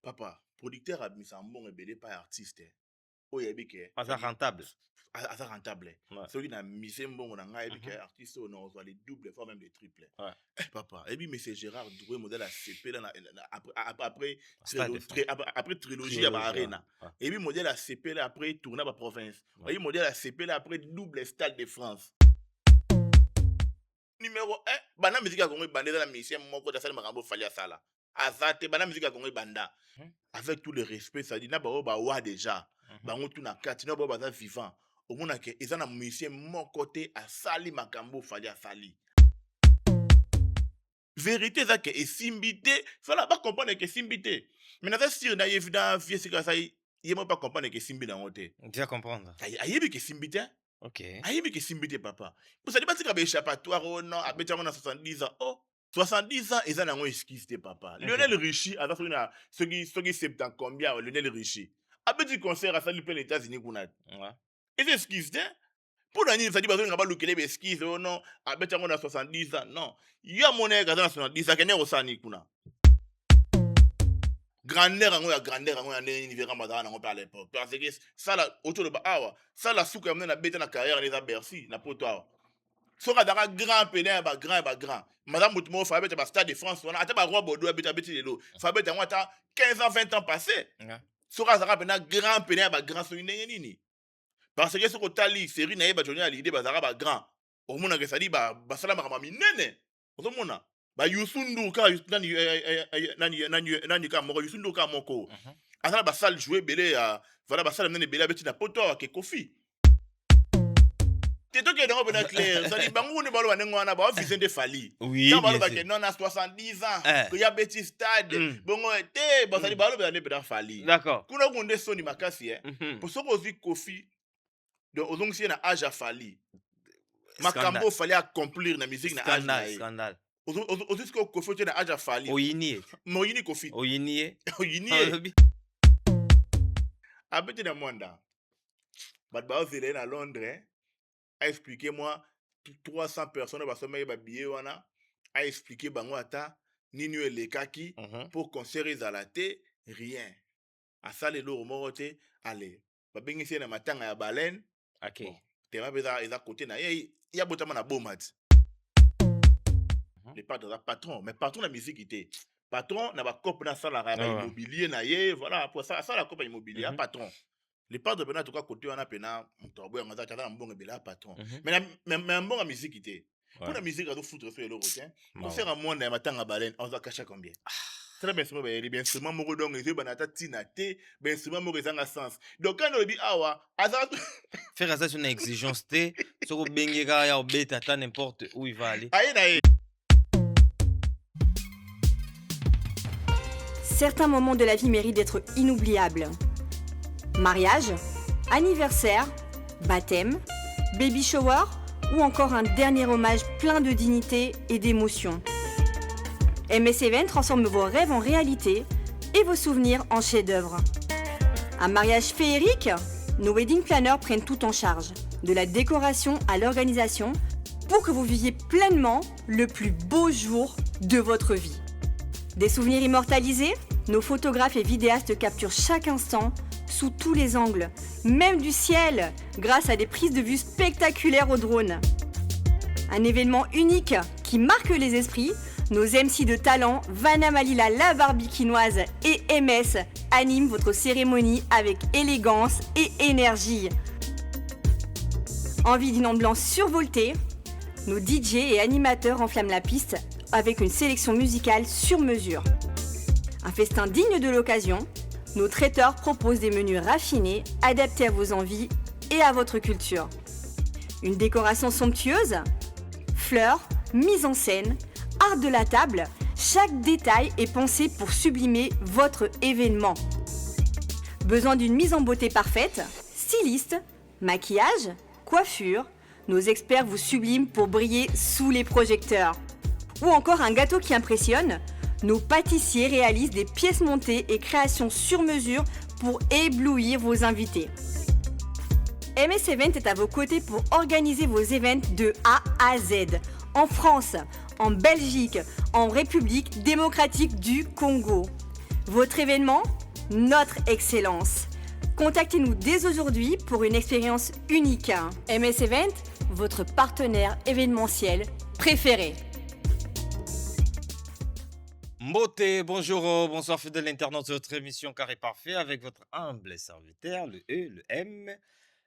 Papa, producteur a mis un bon et pas artiste. Oh, yebike. Ça rentable. Ça rentable. Ouais. Celui qui a mis un bon, on a yebike artiste, on a les doubles, fois même les triples. Ouais. Papa, et puis monsieur Gérard Doué, modèle à CP là, après trilogie à Arena. Et puis modèle à CP là, après tourner à province. Et puis modèle à CP là, après double Stade de France. Numéro 1, bana musique à Congo bandé dans la mission, mon côté ça m'a fallu à ça là. Azate bana musique à Congo banda. Avec tout le respect, ça dit na ba wa déjà. Bango tout na kati na ba vivant. Au moins que ils ont un musicien mon côté à Sali Makambo fallait à Sali. Vérité ça que est simbité, fallait pas comprendre que simbité. Mais na sûr na évident vieux c'est que ça il m'a pas comprendre que simbi dans côté. On doit comprendre. Ayebi que simbité. OK. Ayebi que simbité papa. Pour ça dit pas que échappatoire oh non, a betia on a 70 ans. Oh 70 ans, ils ont un esquisse, papa. Okay. Lionel Richie, alors ceux qui 70 combien, Lionel Richie. A petit concert à saluer les États-Unis, ouais. Et c'est esquisse, hein? Pour la nuit, ça dit, parce qu'on n'a pas le les esquisses, oh non, a petit on a 70 ans, non. Il y a mon air, 70 ans, qu'il y a au Sani, kuna. Grandeur, on a grandeur, on a un univers madame, on parle à l'époque. Parce que ça, là, autour de Bahawa, ça, la soupe, on a bête dans la carrière, on les a Bercy, n'a pas toi. Soka dara grand pénère ba grand madame Moutumo fa beta ba Stade de France on a ata ba roi Bordeaux beta lelo fa beta moi ta 15 ans 20 ans passé soka dara pénère grand pénère ba grand so nini parce que soko tali série na yeba joni ali de ba dara ba grand au mona que ça dit ba salama kama minene au mona ba Yusundu ka nani ka moko Yusundu ka moko ata ba salle jouer belé voilà ba salle nene belé beti na poto ke Kofi. C'est toi qui es dans le clair. Ça dit, bango ne balo wanengwana ba Vicente Fali. Oui. Dans balo ba que non à 70 ans. Que y a petit stade. Bongo té, bon ça dit balo ba ne Fali. D'accord. Kuna gonde soni makasi Pour ce qu'on dit Kofi de ozong si na âge à Fali. Makambo fallait accomplir na musique na âge. Scandale. Ozis ko Kofi tu na âge à Fali. Oyini. Moyini Kofi. Oyini. Abeti na mwanda. Bat ba ozile na Londres. A expliqué moi 300 personnes parce que ma billet wana a expliqué bango ata nini le kaki pour concert à la té rien a ça les lourds moroté allez ba bengi na matanga ya baleine OK te ma beza eza côté na ya botama na bomat le patron mais patron la musique était patron na ba cop na sala ba immobilier na ye voilà pour ça la cop immobilier patron. Les parts de Bena, en tout cas, côté on a pena, on a un bon patron. Mais un bon musique était. Pour la musique, on a foutre sur le rotin. Pour faire un monde, on a un baleine, on a caché combien. Très bien, c'est bien instrument moro donc les banata tinate, bien instrument moro zanga sens. Donc quand on dit awa, azat faire ça sur une exigence té, sur bengera ya obeta ta n'importe où il va aller. Aïe. Certains moments de la vie méritent d'être inoubliables. Mariage, anniversaire, baptême, baby shower ou encore un dernier hommage plein de dignité et d'émotion. MS Event transforme vos rêves en réalité et vos souvenirs en chefs-d'œuvre. Un mariage féerique, nos wedding planners prennent tout en charge, de la décoration à l'organisation, pour que vous viviez pleinement le plus beau jour de votre vie. Des souvenirs immortalisés, nos photographes et vidéastes capturent chaque instant sous tous les angles, même du ciel, grâce à des prises de vue spectaculaires au drone. Un événement unique qui marque les esprits, nos MC de talent, Vanna Malila la Barbikinoise et MS animent votre cérémonie avec élégance et énergie. Envie d'une ambiance survoltée, nos DJ et animateurs enflamment la piste avec une sélection musicale sur mesure. Un festin digne de l'occasion, nos traiteurs proposent des menus raffinés, adaptés à vos envies et à votre culture. Une décoration somptueuse, fleurs, mise en scène, art de la table, chaque détail est pensé pour sublimer votre événement. Besoin d'une mise en beauté parfaite, styliste, maquillage, coiffure, nos experts vous subliment pour briller sous les projecteurs. Ou encore un gâteau qui impressionne, nos pâtissiers réalisent des pièces montées et créations sur mesure pour éblouir vos invités. MS Event est à vos côtés pour organiser vos événements de A à Z, en France, en Belgique, en République démocratique du Congo. Votre événement, notre excellence. Contactez-nous dès aujourd'hui pour une expérience unique. MS Event, votre partenaire événementiel préféré. Mbote, bonjour, bonsoir fidèles internautes de votre émission Carré Parfait avec votre humble serviteur, le E, le M,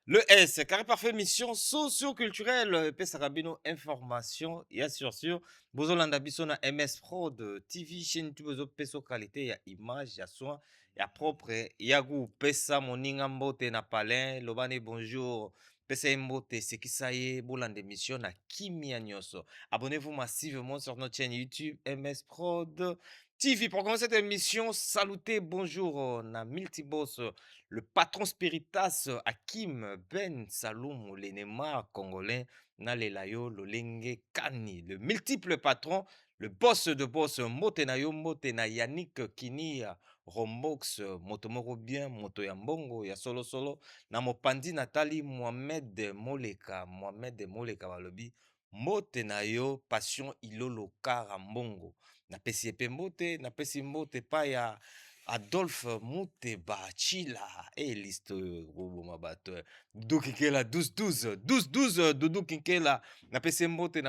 le S. Carré Parfait, mission socio-culturelle, Pesarabino, information, et sûr, Bozolanda Biso na MS Prod, TV, chaîne YouTube, Peso qualité, ya image, ya soin, ya propre, ya goût, Pesa, moninga mbote na palin, Lobane, bonjour. Pesa Mbote, c'est qui ça y est, Bolande émission na Kimia Nyoso. Abonnez-vous massivement sur notre chaîne YouTube MS Prod TV. Pour commencer cette émission, salutez, bonjour, na Multiboss, le patron Spiritas, Hakim Ben Saloum, l'Enema congolais, na Lelayo, Lolenge Kani, le multiple patron, le boss de boss, Motenayo, Motena Yannick Kini, Rombox, Motomoro bien, Moto Yambongo, ya solo solo, na mopandi Nathalie Mohamed Moleka balobi, Motenayo, passion ilolo karambongo. Na pesi epe mbote, na pesi mbote pa ya Adolphe Muteba Chila et liste Robo Mabato Doudou Kinkela 12-12 Doudou Kinkela na pesi mbote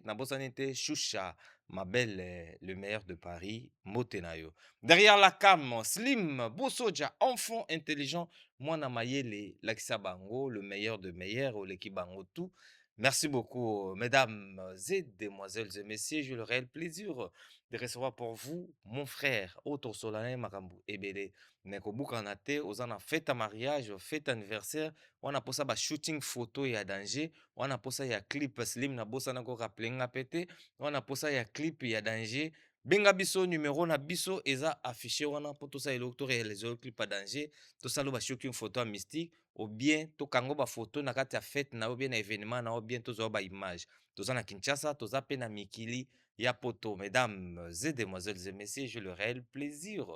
na bosanite Choucha ma belle le meilleur de Paris Motenayo derrière la cam Slim Bosoja enfant intelligent Mwana Mayele Lakisa Bango le meilleur de meilleur ou l'équipe Bango tout. Merci beaucoup, mesdames et demoiselles et messieurs. J'ai le réel plaisir de recevoir pour vous mon frère, Otto Solane Makambu Ebele. Neko Bukanate, Ozana fête à mariage, fête anniversaire. On a posé un shooting photo et à danger. On a posé un clip slim na bossa nako rappelé nga pété. On a posé un clip et à danger. Benga biso numéro na biso eza affiché wana pour tout ça et l'autre réaliser clip à danger. Tout ça le shooting photo à mystique. Ou bien to kango ba photo na kati ya fête na ou bien na événement na ou bien to zo ba image toza na Kinshasa toza pe na mikili ya poto. Mesdames et demoiselles et messieurs, j'ai le réel plaisir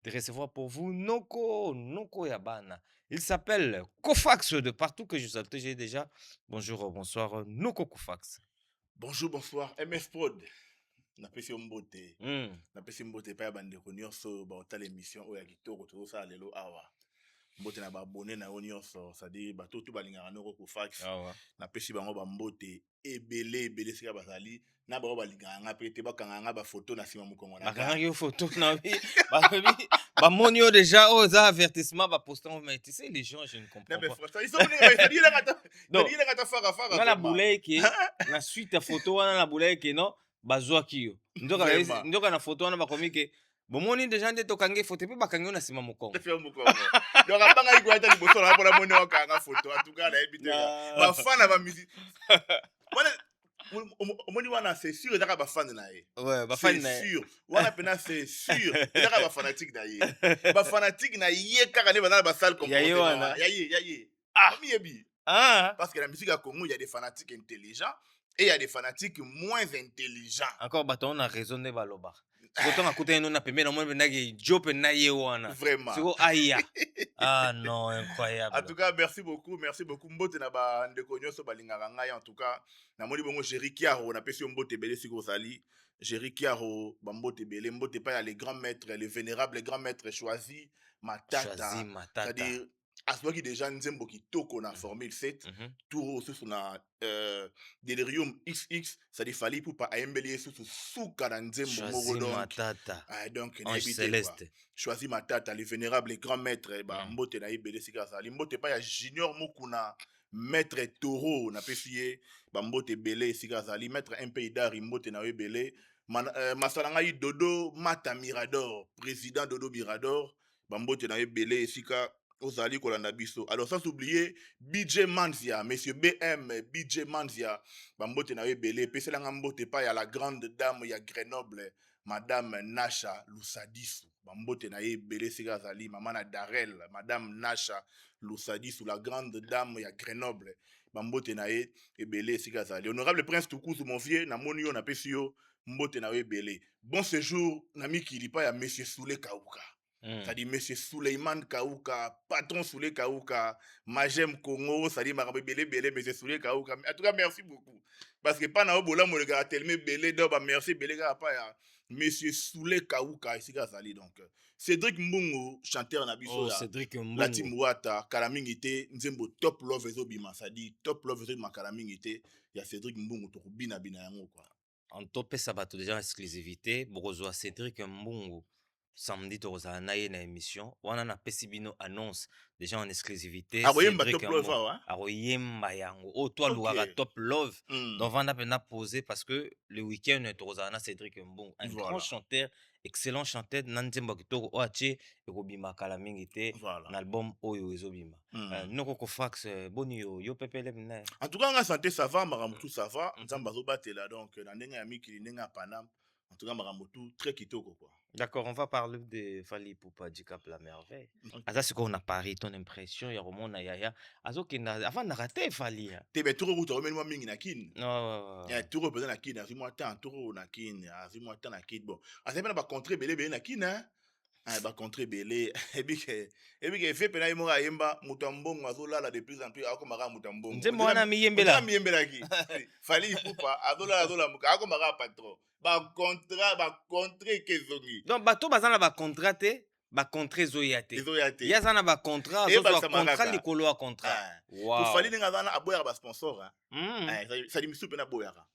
de recevoir pour vous Noko Yabana. Il s'appelle Kofax de partout que je salte. J'ai déjà bonjour bonsoir Noko Kofax. Bonjour bonsoir MS Prod. Napesi mbote. Napesi mbote pa ya bandeko nyonso ba otala émission oya kitoko toza lelo awa. Mbote na ba abonné na nyonso, c'est-à-dire bato tout balingaka Noko Kofax. Napesi bango ba mbote ebele sika bazali na ba balingaka nga pe te bakanga nga ba photo na sima mukongo na. Bakanga yo photo na bi ba monio déjà aux avertissements ba postant mais tu sais les gens je ne comprends pas. Ils sont venus là kata fara. Na boulay ki na suite à photo wana na boulay ki non bazwa kiyo. Ndoka na photo wana bakomi ke bomoni déjà nde tokange photo pe bakangi na sima mukongo. Donc abanga ikuata liboso na pona moni wakanga photo en tout cas na ebite ba fan ba musique. Omoni wana c'est sûr ezaka ba fan na ye. Ouais, ba fan na ye. C'est sûr. Wana pena c'est sûr ezaka ba fanatique na ye. Ba fanatique na ye kaka ne bana ba salle comme ya ye. Ah, miyebi. Ah, parce que la musique à Congo, il y a des fanatiques intelligents et il y a des fanatiques moins intelligents. Encore bateau on a raisonné baloba. Autant à côté nous na pembe na monde na ge job na ye wana. Vraiment. Siko aya. Ah non, incroyable. En tout cas, merci beaucoup. Mbote na ba ndeko nyonso balingaka ngai en tout cas. Na moni bongo Jerry Kiaro na pesi mbote belé siko sali. Jerry Kiaro ba mbote belé mbote pa ya les grands maîtres, les vénérables grands maîtres choisis Matata. C'est-à-dire Aswaki déjà Nzembo qui toko na Formule 7. Touro sous na Delirium XX, ça dit fallait pour pas aimbelier sous souka na Nzembo moro donc. Matata. Donc Céleste. Choisi Matata, les vénérables, les grands maîtres, mbote na ibele sika sali. Mbote pa ya Junior Mukuna, maître Toro na pesiye, mbote belé sika sali, maître MP Dari mbote na ibele. Masalanga yi Dodo Mata Mirador, président Dodo Mirador, mbote na ibele sika Ozali Kolanda Biso. Alors sans oublier BJ Manzia, monsieur BM BJ Manzia, mbote na ibele, peselanga mbote pa ya la grande dame ya Grenoble, madame Nasha Lusadisu. Mbote na ibele sika zali, maman na Darel, madame Nasha Lusadisu, la grande dame ya Grenoble. Mbote na ibele sika zali. Honorable Prince Tukuzu mon vieux, na moni yo na pesio mbote na ibele. Bon séjour na mikilipa ya monsieur Soule Kauka. C'est-à-dire monsieur Souleymane Kauka, patron Soule Kauka, Majem Congo, c'est-à-dire Marabe Belé, monsieur Soule Kauka. En tout cas, merci beaucoup. Parce que pas na obola mo le gars tellement belé, donc merci belé gars pas ya Monsieur Soule Kawuka esika azali donc Cédric Mbungu chanteur na biso Oh, ya Cédric la team Mbungu. Wata kala mingi te nzembo top love ezobima ça dit top love ezobima kala mingi te ya Cédric Mbungu tokobina bina yango quoi. En topesa bato déjà exclusivité bokozwa Cédric Mbungu samedi tokozala na ye na émission wana napesi bino annonce déjà en exclusivité Akoyemba Cédric top love Mbungu awa akoyemba yango oyo to alukaka OK. top love Hmm. donc vanda mpena posé parce que le week-end tokozala na Cédric Mbungu un grand Voilà. chanteur excellent chanteur na nzembo ya kitoko oyo atie ekobima kala mingi te Voilà. na album oyo ezobima noko kofax boni yo pepele mna En tout cas, nga santé ça va, Maramutu ça va. Mhm. Nzamba zobatela donc na ndenge ya mikili ndenge ya Panam. En tout cas, Maramutu très kitoko quoi. D'accord, on va parler de Fally Ipupa Djikap la merveille. Ok. Aza siko on a Paris, ton impression ya romona yaya. Azo kenda avant na raté Fally. Te be turo kuto remeni mwa mingi na kin. Non. Ya turo peut na kin, azimwa tan turo na kin, azimwa tan na kin bon. Azimwa ba contre belé na kin hein. Ah ba contre belé et puis que fait pena imora yemba mutambongo azolala de plus en plus akomaka mutambongo. Nzembo wana miyembela. Miyembela ki. Fally Ipupa azola muka akomaka patron. Ba contre kezongi. Donc bato bazana ba contrat te, ba contrat zoyate. Ezoyate. Ya zana ba contrat, Eh, zo ba so samaka. contrat likolo ya contrat. Ah. Wow. Pour Fally ninga zana aboya ba sponsor hein. Mm. Ça dit misu pena boyaka.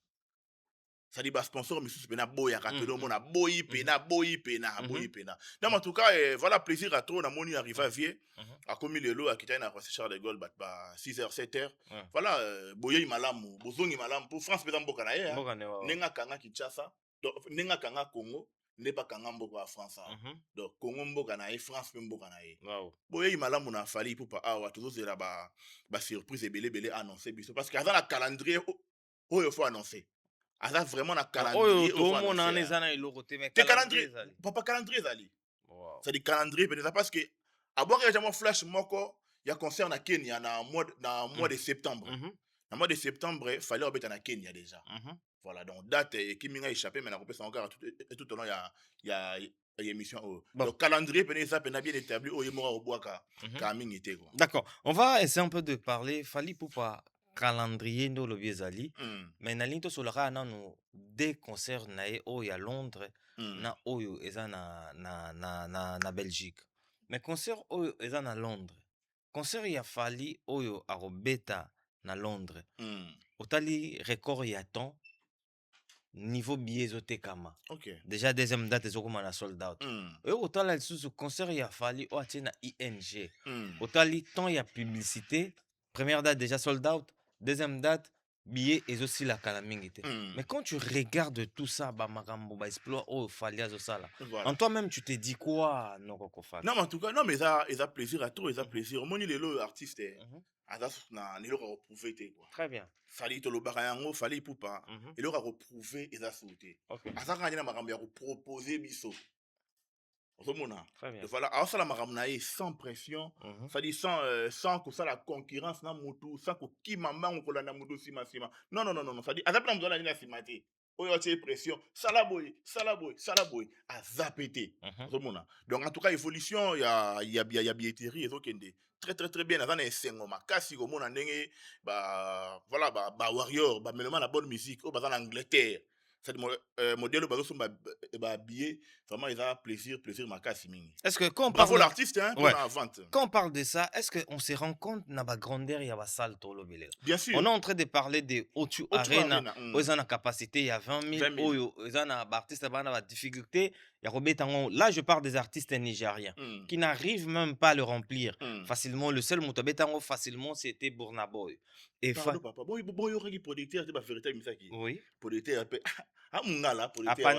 Ça dit ba sponsor misu pena boyaka Mhm. que do mona boyi pena boyi pena Mhm. boyi pena. Non en tout cas voilà plaisir à trop na moni arriva vie. Mhm. A commis le lot à quitter na Roissy Charles de Gaulle ba 6h 7h. Ouais. Voilà boyi malamu, bozongi malamu pour France pesa mboka na ye. Mboka ne wa. Nenga kanga Kinshasa, donc nenga kanga Congo, ne pas kanga mboka wa France. Donc Congo mboka na ye, France pe mboka na ye. Wow. Boye malamu na Fally Ipupa awa tozozela ba surprise belé annoncé biso parce que aza na calendrier oyo faut annoncer. Aza vraiment na calendrier Oyo to mona na zana iloko te mais te calendrier zali. papa calendrier zali. Wow. Ça dit calendrier peut-être parce que aboka déjà flash moko ya concert na Kenya na mois de septembre. Na mois de septembre fallait obeta na Kenya déjà. Voilà donc date qui minga échappé mais na kopesa encore tout au long ya émission. Donc calendrier peut-être ça peut bien établi au yemora obwaka ka mingi te quoi. D'accord, on va essayer un peu de parler Fally Ipupa calendrier ndo lobi ezali mais na linto solaka nanu des concerts na ye oyo à Londres na oyo eza na Belgique mais concert oyo eza na Londres concert ya Fally oyo arobeta na Londres otali record ya temps niveau billet ezotekama déjà deuxième date ezokoma na sold out oyo otala lisusu concert ya Fally oyo atie na ING otali temps ya publicité première date déjà sold out deuxième date billet ezosila kala mingi te mais quand tu regardes tout ça ba makambo ba exploit oyo Fally azosala en toi-même tu te dis quoi noko kofala non mais en tout cas non mais ça plaisir à trop ça plaisir moni lelo artiste aza na nilo ka prouver te quoi très bien Fally to lobaka yango Fally Ipupa elo ka prouver eza sauté aza ka na makambo ya ko proposer biso Romona. Voilà, alors ça la maramnaï sans pression, ça dit sans que ça la concurrence na mutu, sans que qui mama on kola na mutu sima. Non, ça dit azap na mzola na simate. Oyo tie pression, salaboy, a zapété. Romona. Donc en tout cas évolution ya billetterie ezokende. Très bien azana esengo makasi ko mona ndenge voilà ba warrior, ba meloma la bonne musique, o ba en Angleterre. C'est modèle billet vraiment ils ont plaisir makasi mingi. Est-ce que quand on bravo parle l'artiste hein pour la vente. Quand on parle de ça, est-ce que on se rend compte na ba grandeur ya ba salle to lobele? Bien sûr. On est en train de parler de O2 Arena, ils ont une capacité il y a 20 000 oyo, ils ont ba artiste ba na ba difficulté, ya robetango. Là je parle des artistes nigériens qui n'arrivent même pas à le remplir facilement. Le seul motobetango facilement c'était Burna Boy. Et papa boy yoki producteur c'est ba vérité misaki. Oui. Producteur ah mungala producteur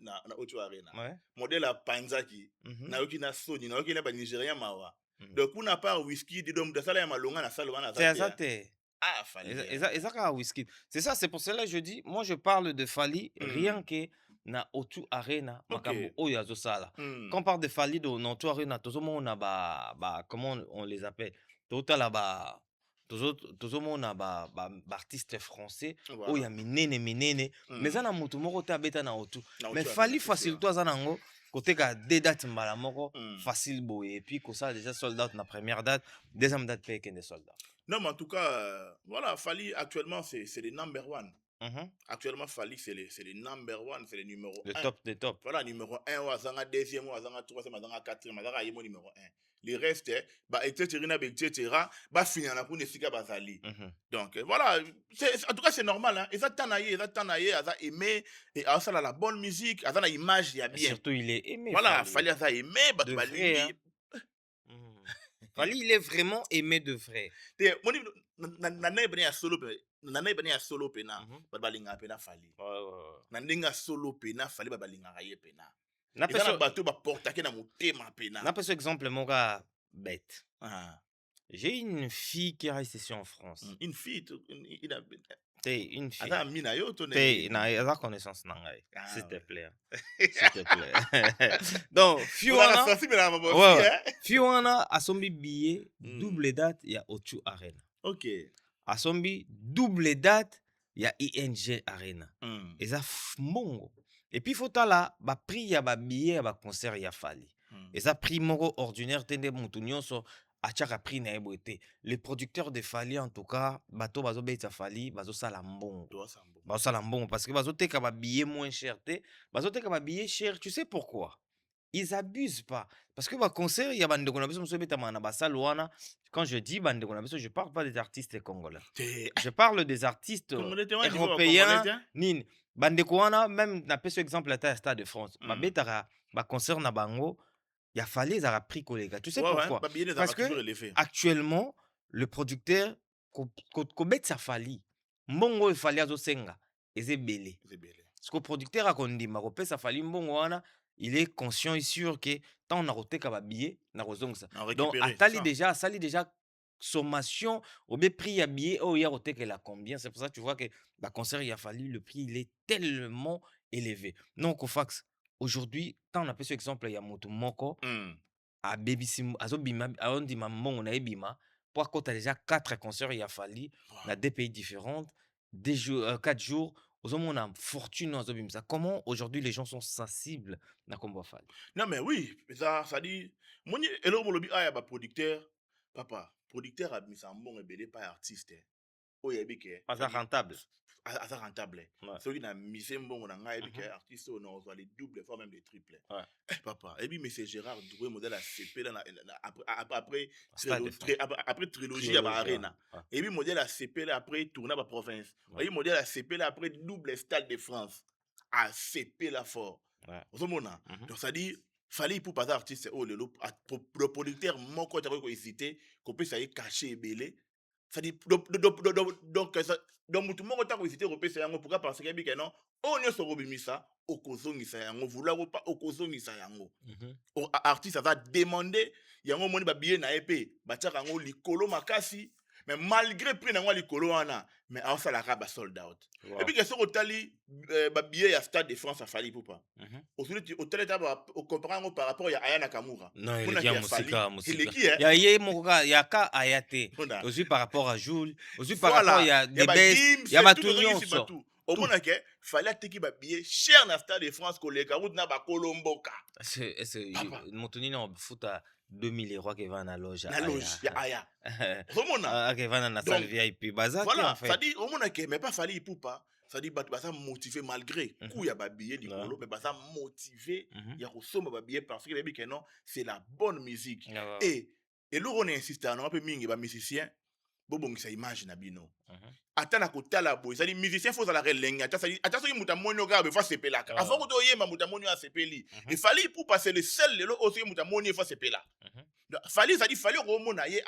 na O2 Arena. Modèle à Panzaki na yoki na Sony na yoki na ba Nigérien mawa. Donc on n'a pas whisky de dom de sala ya malonga na sala wana za. C'est ça te. Ah Fally. Ezaka whisky. C'est ça, c'est pour cela que je dis moi je parle de Fally rien que na O2 Arena makambo oyo azosala. Quand on parle de Fally do na O2 Arena tozomona ba comment on les appelle? Totala ba tozomona ba artiste français oyo ya minene mais za na mutu moko te abeta na O2 mais Fally facile to aza nango côté ka deux dates mbala moko facile boye et puis ça déjà sold out na première date deuxième date paye que des soldats. Non mais en tout cas voilà Fally actuellement c'est le number one. Actuellement, Fali, c'est le number one, c'est le numéro Le 1. top des tops. Voilà, numéro 1, ou azanga deuxième, ou azanga troisième, azanga quatrième, azanga yemo numéro 1. Le reste, bah, etc., bah, finir pour ne sika bazali. Donc, voilà, en tout cas, c'est normal, hein. Et ça, tanaye, aza aimé, et ça, la bonne musique, ça, la image, il y a Et bien. surtout, il est aimé. Voilà, Fali, ça aimé, bah, de tu vas vrai, hein. Fali, il est vraiment aimé de vrai. nanaye bani ya solo pena, bah, balinga pena Fali. Nandinga solo pena, Fali, bah, balinga ye pena. Et ça, bateau, bah, portake na motema pena. N'a pas ce exemple, mon gars, bête. Ah. J'ai une fille qui est restée ici en France. Une fille, T'es une fille. T'es na connaissance nangai. Ah, S'il te ouais. plaît. S'il te plaît. Donc, Fiona, Fiona a son billet double date, il y a Ochu Arena. Ok. A son double date, il y a ING Arena. Et ça mongo. Et puis faut là, ba prix ya ba billet ba concert ya Fali. Et ça prix moro ordinaire tende mutunyo so achaka prix na ebote. Les producteurs de Fali en tout cas, bato bazo beta Fali, bazo sala mbongo. Bazo sala mbongo parce que bazo teka ba billet moins cher te, bazo teka ba billet cher, tu sais pourquoi? Ils abusent pas parce que ba concert ya bande ko na biso beta mana ba salwana. Quand je dis bande ko na biso, je parle pas des artistes congolais. Je parle des artistes européens. Nin bande ko wana même na peso exemple à Stade de France. Ba beta ba concert na bango. Il a fallu ça a pris collègue. Tu sais pourquoi? Parce que actuellement le producteur kobet sa fali. Mbongo fali azo senga eze belé. Parce que le producteur a kondima ko pesa fali mbongo wana, il est conscient et sûr que tant on a roté ka ba billet na kozong ça. Donc sali déjà sommation au prix à billet oh il a roté qu'elle a combien. C'est pour ça que tu vois que la concert il a fallu le prix il est tellement élevé. Non Kofax. Aujourd'hui, quand on a pris ce exemple, il y a moto moko à baby sim azobima on dit maman on a ebima pour quand tu as déjà 4 concerts il a fallu dans 2 pays différents 4 jours aux hommes on a fortune azobima ça. Comment aujourd'hui les gens sont sensibles na combo Fali? Non mais oui, ça dit moni elo molobi aya ba producteur papa, producteur a mis en bon ebele pas artiste. Oh yebike Pas rentable. Asa rentable. Ceux qui n'a mis un bon on a yebike artiste on a les doubles fois même les triples. Papa, et puis monsieur Gérard Doué modèle à CP là après trilogie à Arena. Et puis modèle à CP là après tourner à province. Et puis modèle à CP là après double Stade de France. À CP là fort. Donc ça dit fallait pour pas artiste oh le producteur mon côté ko hésiter qu'on peut ça cacher belé. Ça dit donc mutu moko ta ko hésiter ko pesa yango pourquoi parce que bika non on ne se robimisa okozongisa yango vouloir pas okozongisa yango. Artiste va demander yango moni ba billet na épée ba tiaka yango likolo makasi. Mais malgré prix na likolo wana mais a ça la raba sold out. Et puis que ce otali ba billet ya Stade de France a fallu pour pas. Aujourd'hui hôtel ta au comprendre par rapport ya Aya Nakamura. Non, il y a musica. Il y a yé moka ya ka ayate. Aussi par rapport à Jules, aussi par rapport il y a des baisses, il y a batunion so. Au moins que fallait teki ba billet cher na Stade de France ko le route na ba Kolomboka. C'est Montoni na futa 2000 euros qui va à la loge. La loge, ya aya. Qui va dans la salle VIP. Voilà, ça dit, au moins que, mais pas fallu pour pas. Ça dit, bah ça motivé malgré coup y a ba billet du colo, mais bah ça motivé, il y a ressomme ba billet parce que les que non, c'est la bonne musique. Et là on insiste, on a peu mingi ba musicien, bon ça image na bino. Atana kotala boy, ça dit musicien faut la relenga, ça dit attention muta monyo ga be fa sepela. Avant que to yema muta monyo a sepeli. Il fallait pour passer le sel le aussi muta monyo fa sepela. Fallait ça dit fallait romona ye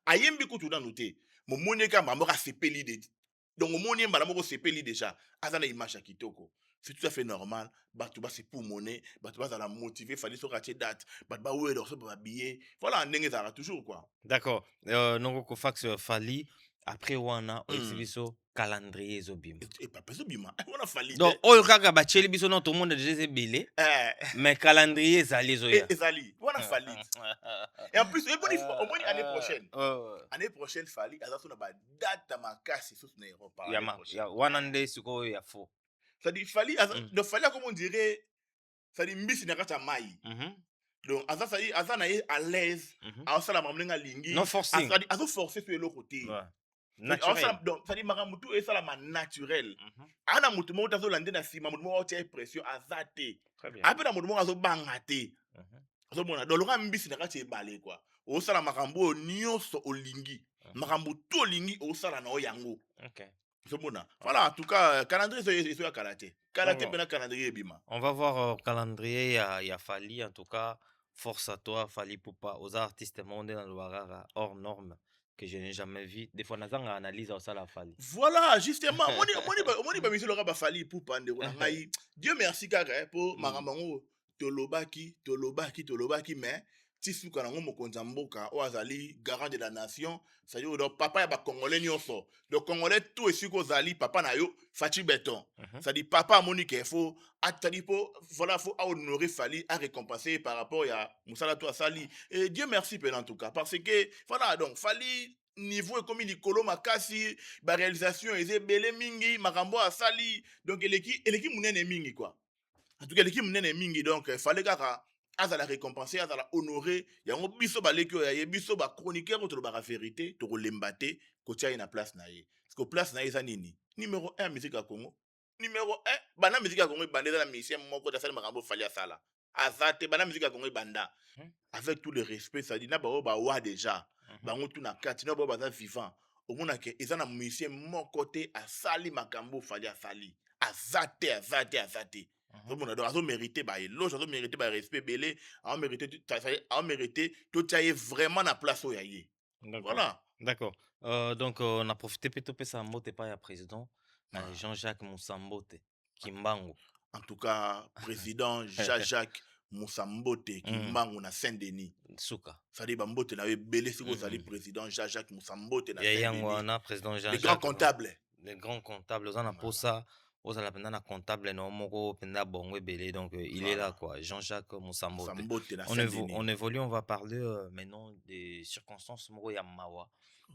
ayembi kutu dans noté. Mon monyo ka mama ka sepeli de. Donc mon monyo mbala moko sepeli déjà. Azana image kitoko. C'est tout à fait normal. Batu ba c'est pour monnaie, batu ba ça la motiver, fallait so rater date, batu ba ouais donc ça ba billet. Voilà, ndenge ça toujours quoi. D'accord. Non ko fax Fali après wana exhibition calendrier zobima. Et pas zobima. On a fallu. Donc oyo kaka ba cheli biso non tout le monde déjà belé. Mais calendrier zali zoya. Ezali. On a fallu. Et en plus au moins année prochaine. Année prochaine Fali azato na ba date makasi sous na Europa. Ya wanande siko ya fo. Ça dit Fali de Fali comme on dirait ça dit mbisi na kata mai. Donc ça dit azana à l'aise. À ça la mamlenga lingi. Non forcing. Azo forcer sur le côté. Naturel. Donc ça dit makambo tout et ça la naturel Mhm. ana mutu moko tazolande na nsima mutu moko atia pression aza te Très bien. ape na mutu moko azobanga te Mhm. ozomona donc loka mbisi na kati ya ebale kwa osala makambo oyo nyonso olingi Mhm. makambo to olingi osala na yo yango Ok. ozomona Ouais. voilà en tout cas calendrier ezo ya kala te kala te Donc, mpena calendrier ebima on va voir calendrier, il y a Fali, en tout cas, force à toi, Fali Poupa, aux artistes mondiaux dans le Warara, hors norme, que je n'ai jamais vu. Des fois, on a analyse ça la Fali. voilà justement omoni bamisi loka bafali pupa ndeko na ngai dieu merci kaka po makambo yango tolobaki mais ti suka nango mokonzi ya mboka oyo azali garant de la nation c'est-à-dire donc papa ya bacongolais nyonso le congolais tout esika ozali papa na yo Fachi Beton c'est-à-dire papa amoni ke fo atali po voilà fo honorer Fali à récompenser par rapport ya mosala to asali et dieu merci pena en tout cas parce que voilà donc Fali niveau ekomi likolo makasi baréalisation eza ebele mingi makambo asali donc eleki monene mingi quoi en tout cas eleki monene mingi donc fallait kaka azala récompensé azala honoré yango biso baleki oyo yaye biso bachroniqueur oyo tolobaka vérité tokolemba te kotia ye na place na ye parce que place na ye eza nini numéro 1 musique ya congo numéro 1 banda musique ya congo ebanda eza na musicien moko te asali makambo fali asala aza te banda musique ya congo ebanda avec tout le respect ça dit na bao bawa déjà bango tu na kati na bao baza vivant omonake eza na musicien moko te asali makambo fali asali aza te omona donc azomérité baéloge azomérité barespect ebele aomérité totia ye vraiment na place oyo ya ye voilà. D'accord. Donc, on a profité peut-être ça mot pas ya président Jean-Jacques Moussambote Kimbangu. En tout cas président Jean-Jacques Moussambote Kimbangu na Saint-Denis Suka. sali bambote na ebele siko ozali président Jean-Jacques Moussambote na Saint-Denis président Jean-Jacques les grands comptables on a pour ça aux la na comptable no moko penda bongo ebele donc il est là quoi Jean-Jacques Moussambote. On évolue, on va parler maintenant des circonstances moko ya mawa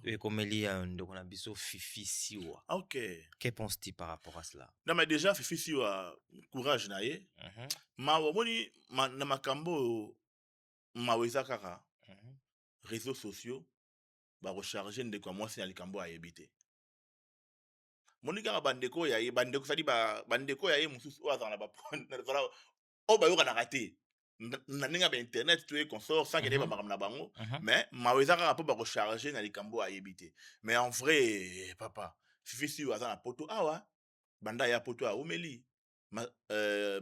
et comme il y a donc on a biso Fifi Siwa. OK. Que penses-tu par rapport à cela? Non mais déjà Fifi Siwa courage na ye mawa moni na makambo mawa eza kaka réseaux sociaux ba recharger ndeko ya mwasi na likambo ayebi te moni kaka bandeko ya ye bandeko sali bandeko ya ye mosusu oyo azala na oyo bayokanaka te na ndenge ya bainternet to ye consort sans kende bamakambo na bango mais mawa eza kaka mpo bakocharge na likambo ayebi te mais en vrai papa Fifi Siwa aza na poto awa banda ya poto aumeli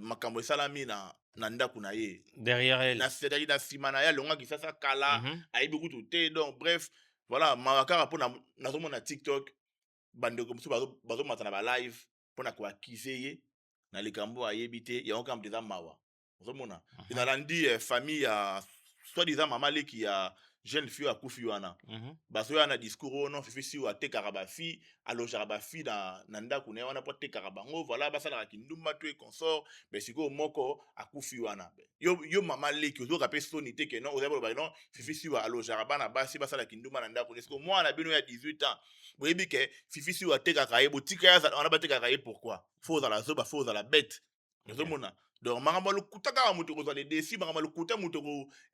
makambo esalami na ndako na ye derrière elle c'est-à-dire na nsima na ye alongaki sasa kala ayebi kutu te donc bref voilà mawa kaka mpo nazomona TikTok bandeko mosusu bazomata na balive mpona koakize ye na likambo ayebi te yango kaka moto eza mawa ozomona enalandi famille ya soi-disant mama leki ya jeune fille akufi wana bazoya na discours oyo non Fifi Siwa atekaka bafille alojaka bafille na ndako na ye wana mpo atekaka bango voilà basalaka kindumba to e consort mais sikoyo moko akufi wana yo mama leki ozoyoka mpe soni te ke non ozali koloba non Fifi Siwa alojaka bana basi basala kindumba na ndako ne siko mwana bino ya 18 ans boyebi ke Fifi Siwa atekaka ye botika ye wana batekaka ye pourquoi fo ozala zoba fo ozala bête ozomona donc makambo lokuta kaka moto ekozala desi makambo lokuta moto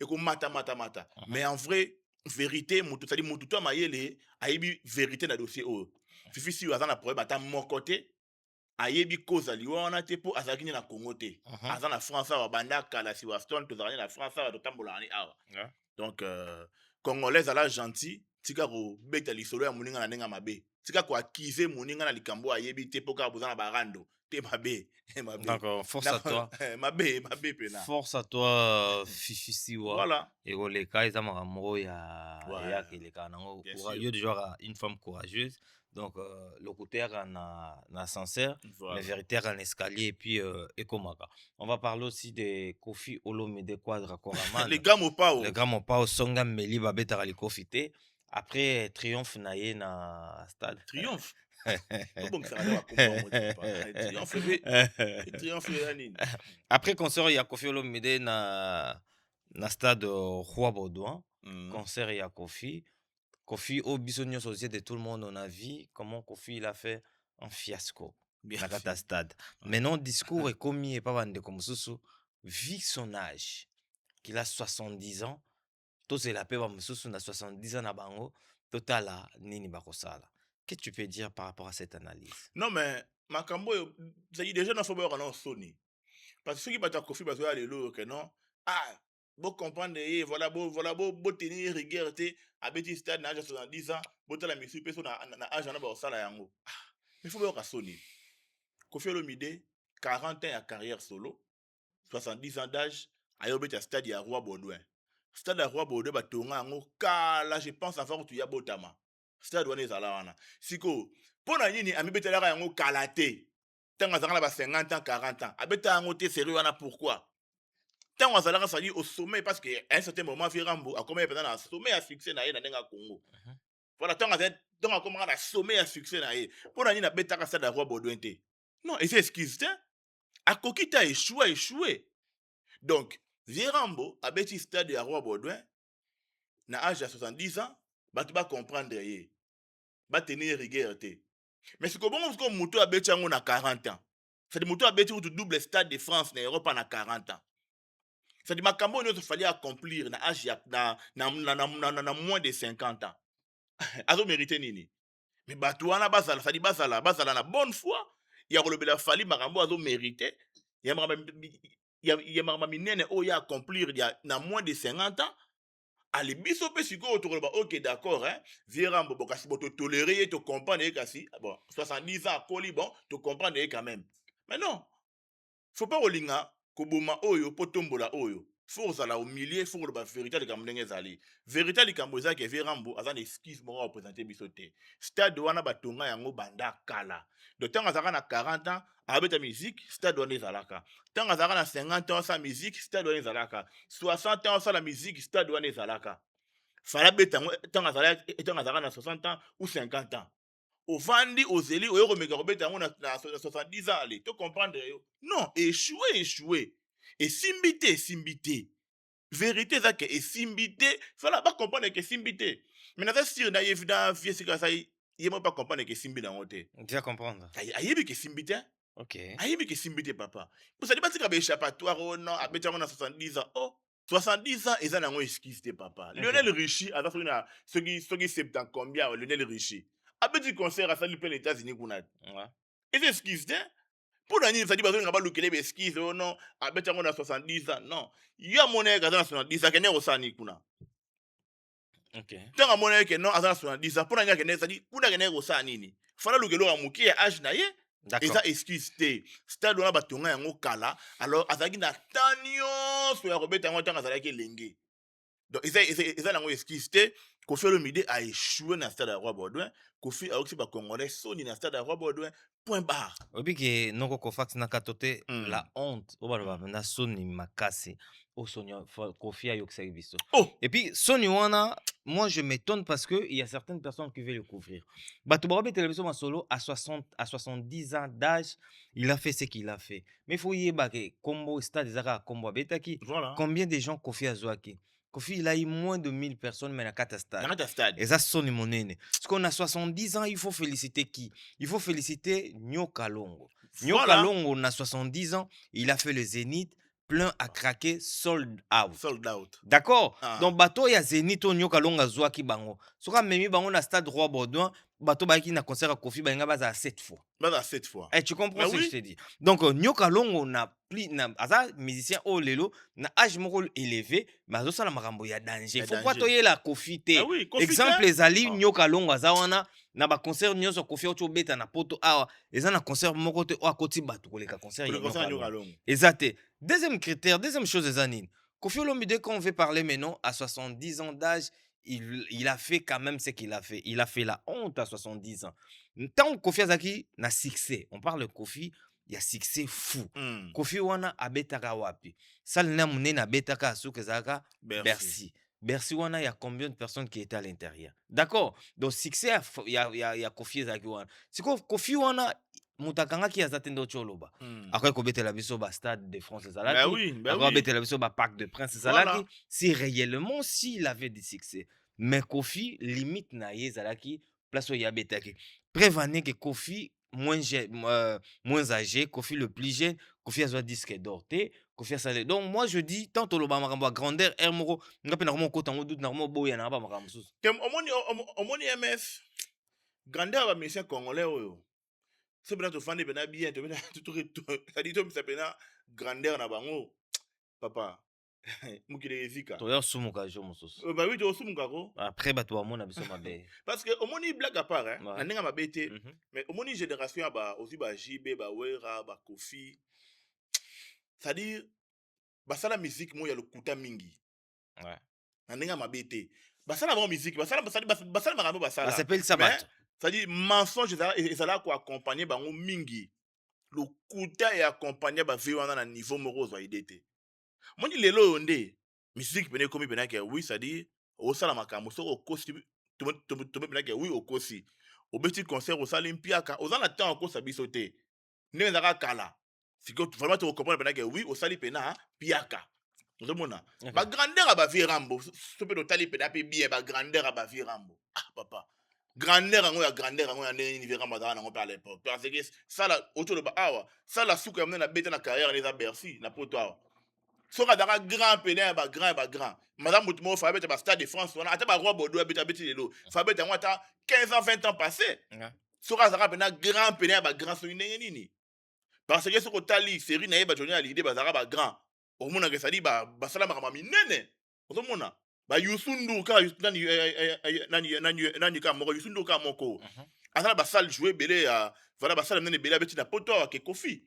ekomatamata mais en vrai vérité moto sadi moto to mayele ayebi vérité na dossier oyo Fifi Siwa aza na problème ata moko te ayebi cause aliwa wana te mpo azalaki nde na congo te aza na france awa banda kala Siwa Stone tozalaki na france awa totambolaka ni awa donc congolais azala gentil tika kobeta lisolo ya moninga na ndenge ya mabe tika koakize moninga na likambo ayebi te mpo kaka boza na barando te mabe. D'accord, force à toi. mabe pena. Force à toi Fifi Siwa. Voilà. Et les cas ils ont ya keleka nango courageux du genre une femme courageuse. Donc le côté na sincère, mais vérité en escalier et puis ekomaka. On va parler aussi de Kofi Olomide Quadra Koraman. Les gars mopao. Les gars mopao songa meli babeta ali kofite. Après triomphe na ye na stade. Triomphe. Après concert il y a Kofi Olomide na stade Roi Baudouin. Concert il y a Kofi au bisogno société de tout le monde on a vu comment Kofi il a fait un fiasco na kata stade. Maintenant discours est commis et pas bande comme Soussou vu son âge qu'il a 70 ans. Tous c'est la paix ba mususu na 70 ans na bango totala nini bakosala. Qu'est-ce que tu peux dire par rapport à cette analyse? Non, mais makambo ezali déjà na faut boyoka na soni. Parce que soki bato ya Kofi bazoya lelo ke non, ah, bocomprendre ye voilà botenir rigueur te abeti stade na age ya 70 ans botala misi mpe so na age wana bakosala yango. Mais faut boyoka soni. Kofi Olomide 40 ans ya carrière solo, 70 ans d'âge, aye obeta stade ya Roi Baudouin. Stade ya Roi Baudouin batonga yango kala, je pense avant que tu ya botama. Stade wana ezala wana. Siko, mpo na nini amibetelaka yango kala te? Ntango azalaka na ba 50 ans, 40 ans. Abeta yango te sérieux wana pourquoi? Ntango azalaka sali au sommet parce que à un certain moment Virambo a comme pendant na sommet à succès na ye na ndenga Congo. Voilà, ntango azali donc akomaka na sommet à succès na ye. Mpo na nini abetaka stade ya Roi Baudouin te? Non, et c'est excuse te. Akoki ta échoué. Donc, Virambo abeti stade ya Roi Baudouin na âge ya 70 ans, bato ba comprendre ye. Ba tenir rigueur te. Mais ce que bon ko moto abeti yango na 40 ans. C'est des motos abeti tu double stade de France na Europe na 40 ans. C'est des makambo nyonso fallait accomplir na âge ya na moins de 50 ans. Azo mériter nini? Mais bato wana bazala, ça dit bazala na bonne foi. Ya kolobela fali makambo azo mériter. Ya makambo minene oya accomplir ya na moins de 50 ans. Ali biso pe siko to koloba OK d'accord hein. Virambo bokasi boto tolérer to comprendre kasi. Bon, 70 ans koli bon, to comprendre quand même. Mais non, faut pas olinga koboma oyo potombola oyo. Faut zala au milieu, faut que la vérité de kamndenge zali. Vérité de kamboza ke Virambo azan excuse mo représenter bisoté. Stade wana batonga yango banda kala. De temps azaka na 40 ans, abeta musique, stade wana ezalaka. Temps azaka na 50 ans sa musique, stade wana ezalaka. 60 ans sa la musique, stade wana ezalaka. Fala beta temps azaka na 60 ans ou 50 ans. Ovandi ozeli oyo komeka kobeta yango na 70 ans allez, to comprendre yo. Non, échoué. Et simbité. Vérité ça que simbité, fala pas comprendre que simbité. Mais na sûr na évident vie c'est que ça il pas comprendre que simbi na ngote. Tu vas comprendre. Ayebi que simbité. Ok. Ayebi que simbité papa. Pour ça dit pas que échappatoire oh non, abeta yango na 70 ans. Oh 70 ans, ils ont un excuse de papa. Ok. Lionel Richie, à ceux qui 70 combien, Lionel Richie. Après du concert à saluer les États-Unis, Ouais. et c'est excuse, hein? Pour la nuit, ça dit pas que nous avons excuse, oh non, après on a 70 ans, non. Il y a mon égard à 70 ans, qu'il n'y a pas de kuna. Ok. Tant à mon égard que non, à 70 ans, pour la nuit, ça dit, pour la nuit, ça nini. Fala le gelo à mouki, âge naïe. Et D'accord. ça excuse te. Stade on a batonga yango kala. Alors azaki na tanyo so ya robeta yango tanga azalaki lenge. Donc ils ont excuse te. Kofi Olomide a échoué dans le stade de Roi Baudouin. Kofi a aussi ba congolais soni dans le stade de Roi Baudouin. Point barre. Obi ke noko kofax na katote Mm. la honte o baloba na soni makasi o sonia Kofi ayokisa biso. Oh, Et puis soni wana moi je m'étonne parce que il y a certaines personnes qui veulent le couvrir. Bato barobe télévision masolo à 70 ans d'âge, il a fait ce qu'il a fait. Mais il faut y que combo stade zaka combo betaki. voilà. Combien de gens Kofi azwaki? Kofi il a eu moins de 1000 personnes mais na kata stade. Dans le stade. Et ça, c'est son monene. Parce qu'on a 70 ans, il faut féliciter qui? Il faut féliciter Nyoka Longo. Nyoka Voilà. Longo, on a 70 ans, il a fait le Zénith, plein à craquer, sold out. Sold out. D'accord? Ah. Donc, bateau, il y a Zénith, Nyoka Longo, Zouaki Bango. Ce qu'on a mis Bango na stade Roi Baudouin, bateau, qui na concert à Kofi, Banga, à 7 fois. Bah, 7 fois. Eh, tu comprends Bah ce que oui. je te dis? Donc, Nyoka Longo, on a pris, aza musicien au lelo, na âge moko élevé, mais azo sala makambo ya danger. Ya Faut pas danger. toyer la Kofi te. Ah oui, Kofi Exemple te. ezali Ah. Nyoka Longo aza wana na ba concert nyonso Kofi oto beta na poto awa eza na concert moko te o akoti bato koleka concert Pour ya le concert Nyoka à Longo. Longo. Eza te. Deuxième critère, deuxième chose eza nini? Kofi Olomide quand on veut parler maintenant à 70 ans d'âge, il a fait quand même ce qu'il a fait. Il a fait la honte à 70 ans. Tant que Kofi azaki na succès, on parle de Kofi, il y a succès fou. Mm. Kofi wana abetaka wapi? Salina munene abetaka asuke zaka Bercy. Bercy wana, il y a combien de personnes qui étaient à l'intérieur? D'accord? Donc succès il y a Kofi zaki wana. C'est quoi Kofi wana mutakanga ki azatendo choloba. Mm. Après kobetela biso ba stade de France Bah ezalaki. oui, bah Après oui. kobetela biso ba Parc de Prince Voilà. ezalaki. Si réellement s'il avait du succès. Mais Kofi limite na ye ezalaki place où il y a betaki. Prévenez que Kofi moins âgé, Kofi le plus jeune, Kofi a disque d'or. Kofi a salé. Donc moi je dis tant to loba makambo grandeur hermoro ngape na komo kotango doute na komo boya na ba makambo sus. Comme au moni MS. grandeur ya musicien congolais oyo so pena tofandi pena bien c'est-à-dire tomisa pena grandeur na bango papa mokili ezika toyosumuka jo mosusu bawi tosumukako après bato bamona biso mabe. parce que omoni blague à part Ouais. na ndenge mabe te Mhm. mais omoni génération ya aussi JB Wera Kofi c'est-à-dire basala musique mo ya lokuta mingi Ouais. na ndenge mabe te basala bango musique basala makambo basala basepelisa mais bato c'est-à-dire mensonge ezala koaccompagne bango mingi lokuta e accompagne bavie wana na niveau moko ozwa ide te moni lelo oyo nde musique pene ekomi penake oui c'est-à-dire osala makambo soki okosi tobe penake oui okosi obeti concert osali mpiaka oza na temps okosa biso te ndenge ezalaka kala sikoyo vraiment tokokomprendre penake oui osali pena mpiaka ozomona Okay. bagrandeur ya bavie rambo so mpe totali pena mpe bien bagrandeur ya bavie rambo ah papa grandeur yango ya ndenge nini vie rambo azala nango mpe à l'époque parce que sala otoloba awa sala suka ya monene abeta na carrière na eza Bercy na poto awa soki azalaka grand pene ya bagrand madame motu moko fa abeta bastade de France wana ata baroi bordeaux abeti lelo fa abeta yango ata 15 ans 20 ans passé Ouais. soki azalaka pena grand pene ya bagrand soki ndenge nini parce que soki otali série na ye bajoni ya lide bazalaka bagrand omonaka esali basala makambo minene ozomona bayusundu kaka nani kaka moko yusundu kaka moko azala basale joue ebele ya vala basale minene ebele abeti na poto awa ke Kofi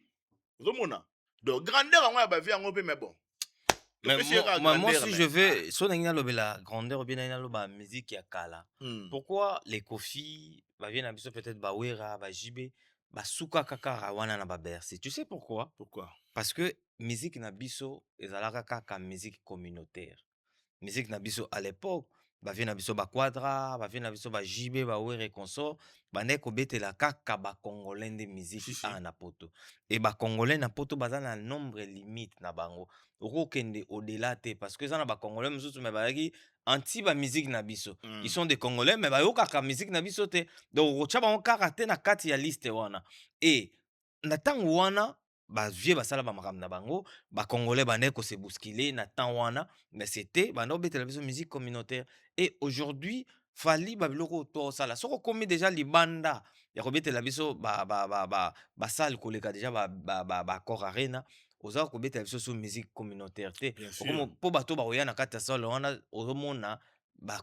ozomona donc grandeur yango ya bavie yango mpe mais bon Mais topesi ye kaka moi grandeur, si mais- je veux, so nangi nalobela grandeur ou bien nangi naloba musique ya kala. Hmm. Pourquoi les Kofi, bavie na biso peut-être Wera, JB, basuka kaka wana na Bercy. Tu sais pourquoi? Pourquoi? Parce que musique na biso ezalaka kaka musique communautaire. Musique na biso à l'époque, bavie na biso Quadra, bavie na biso JB, Wera et consort, bande kobetela kaka congolais de musique Si, si. na poto. Et congolais na poto baza na nombre limite na bango. Okokende au-delà te parce que ça na congolais mususu mais bazaki anti musique na biso. Hmm. Ils sont des congolais mais bayokaka musique na biso te. Donc okotia bango kaka te na kati ya liste wana. Et na tango wana vie basala makambo na bango congolais bande ko se bousculer na temps wana mais c'était bande obetela biso musique communautaire. Et aujourd'hui fali babiloko to sala soko komi déjà libanda ya kobetela biso salle koleka déjà corps arena oza kobetela biso sur musique communautaire te Bien sûr. okomo po bato bakoya na kati ya salle wana ozomona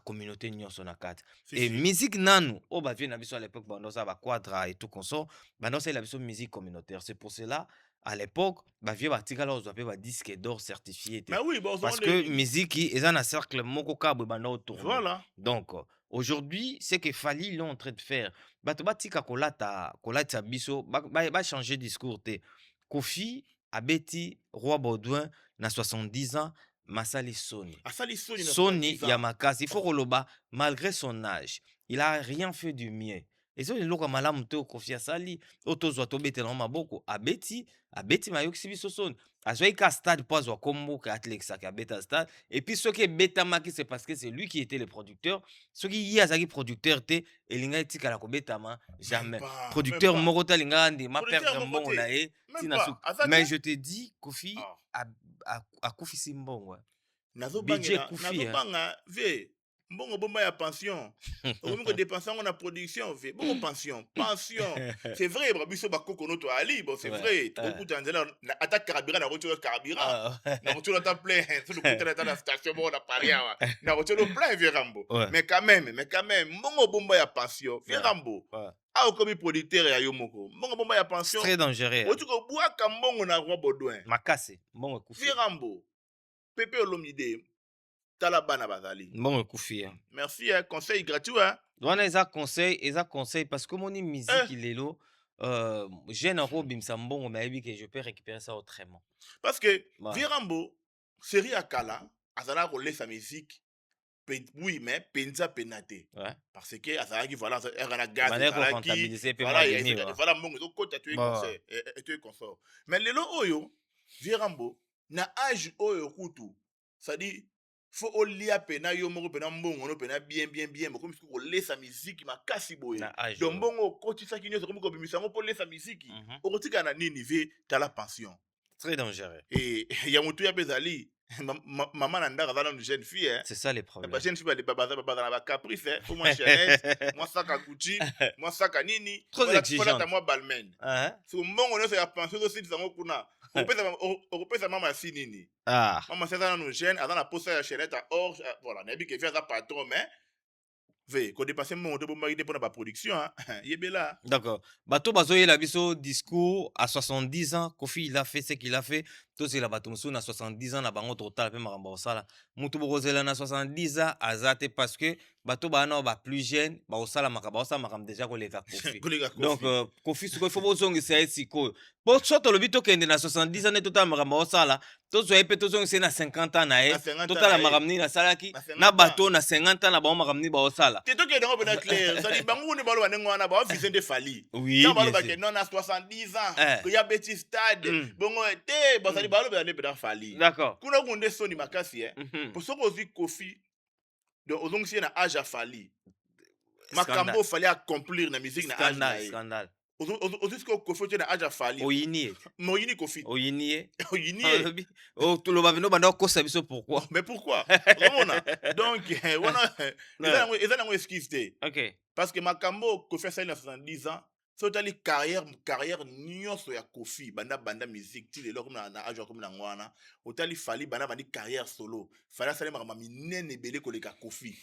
communauté nyonso na kati. Si, Et si. musique nanu o bavie na biso à l'époque bando ça Quadra et tout consort bando ça la biso musique communautaire. C'est pour cela à l'époque bavie batikala ozwa pe disque d'or certifié te. Mais oui, bon, Parce que musique est un cercle moko kabwe bando tourner. voilà. Donc aujourd'hui c'est que Fali l'ont en train de faire bato batika kolata biso ba changer discours te. Kofi abeti Roi Baudouin na 70 ans Masali Soni. Asali Soni na Soni 70 ans. Yamakasi, il faut roloba malgré son âge, il a rien fait du mieux. Et ça, le loka malamu te Kofi Asali, otozo atobete na maboko, abeti mayoksi biso Soni. Azoi ka stade po azwa kombo ka Atlexa ka beta stade. Et puis ce qui est beta maki, c'est parce que c'est lui qui était le producteur. Ce qui y a zaki producteur te, elinga etika la ko beta ma jamais. pas, Producteur même pas. moko talinga andi ma Producteur perdre moko mbongo te. na ye. Même Tina pas. Souk. Azaki- Mais je te dis Kofi Ah. a Kofi Simbongo. Budget Kofi, nazobanga ve mbongo bomba ya pension okomi kodepense yango na production ve bongo pension c'est vrai biso bakoko noto ali bon c'est Ouais, vrai tokokuta nzela ata carburant na kotio carburant na kotio ata plein so lokutana ata na station moko na Paris awa na kotio plein vie rambo Ouais. mais quand même mbongo bomba ya pension vie rambo Ouais. a okomi producteur ya yo moko mbongo bomba ya pension Très dangereux. oti kobwaka mbongo na Roi Baudouin Makase, mbongo Kofi. vie rambo Pepe Olomide tala bana bazali. Mbongo Kofi. Merci, conseil gratuit. Hein? Wana eza conseil parce que moni musique lelo jeune robimsa mbongo mayebi que je peux récupérer ça autrement. Parce que Ouais. Virambo série akala azala ko sa musique oui mais penza penate. Ouais. Parce que azala qui voilà era gaz Mané ko comptabiliser pe voilà moi gagner. voilà mbongo to kota tu conseil et tu consort. Mais lelo oyo Virambo na âge oyo kutu ça dit faut olia pena yo moko pena mbongo no pena bien mais comme ko lesa musique makasi boye donc mbongo kotisa kinyo comme ko bimisa ngo po lesa musique okotika na nini ve tala pension très dangereux et ya mutu ya bezali Maman na ndaka aza une jeune fille, hein. C'est ça les Ba problèmes. jeune fille bazala ba caprice, hein. Faut moi Chanel, moi sac à Gucci, moi sac à nini. Trop Voilà exigeante. moi Balmain. Hein? So mbongo nyonso ya pension aussi zango kuna. Okopesa mama si nini. Ah. Mama c'est ça nous jeune, aza na posa ya Chanel à or, voilà, na bi ke faire ça patron mais ve ko dépasser mon de bomba idée pour na production, hein. Yebela. D'accord. Bato bazoyela biso discours à 70 ans, Kofi il a fait ce qu'il a fait. Tous il a bato musu na 70 ans na bango total pe makambo osala. Mutu bokozela na 70 ans azate parce que bato bana ba plus jeune ba osala makambo déjà koleka Kofi. Kolega Donc Kofi. Kofi siko il faut bozongisa siko. Po soto lobi to kende na 70 ans ne total makambo osala. Tozo epe tozongisa na 50 ans na e. Na 50 ans Total na ye. makamni na salaki Na 50 na ans. bato na 50 ans na ba makamni ba osala. Te to ke dango pena clair. Ça dit bango ne balo banengo wana ba officier de Fali. Oui, Quand bien balo sûr. ba non à 70 ans, Eh. que ya petit stade, Mm. bongo te, ba ça dit balo bana pena Fali. D'accord. Kuna kunde soni makasi, hein. Mhm. Pour ce qu'on dit Kofi donc ozongisi na âge à Fali. Scandale. Makambo fallait accomplir na musique na âge na Scandale, ye. scandale. Ozongisi ko Kofi na âge à Fali. Oyini. Moyini Kofi. Oyini. Oyini. Oh, tout le monde banda kosa biso pourquoi? Mais pourquoi? Vraiment. Donc wana ils ont excuse te. OK. Parce que Makambo Kofi a 70 ans, c'est tali carrière nyonso ya Kofi banda musique ti lelo comme na âge comme na ngwana, otali Fali banda carrière solo. Fali sala makama minene belé koleka Kofi.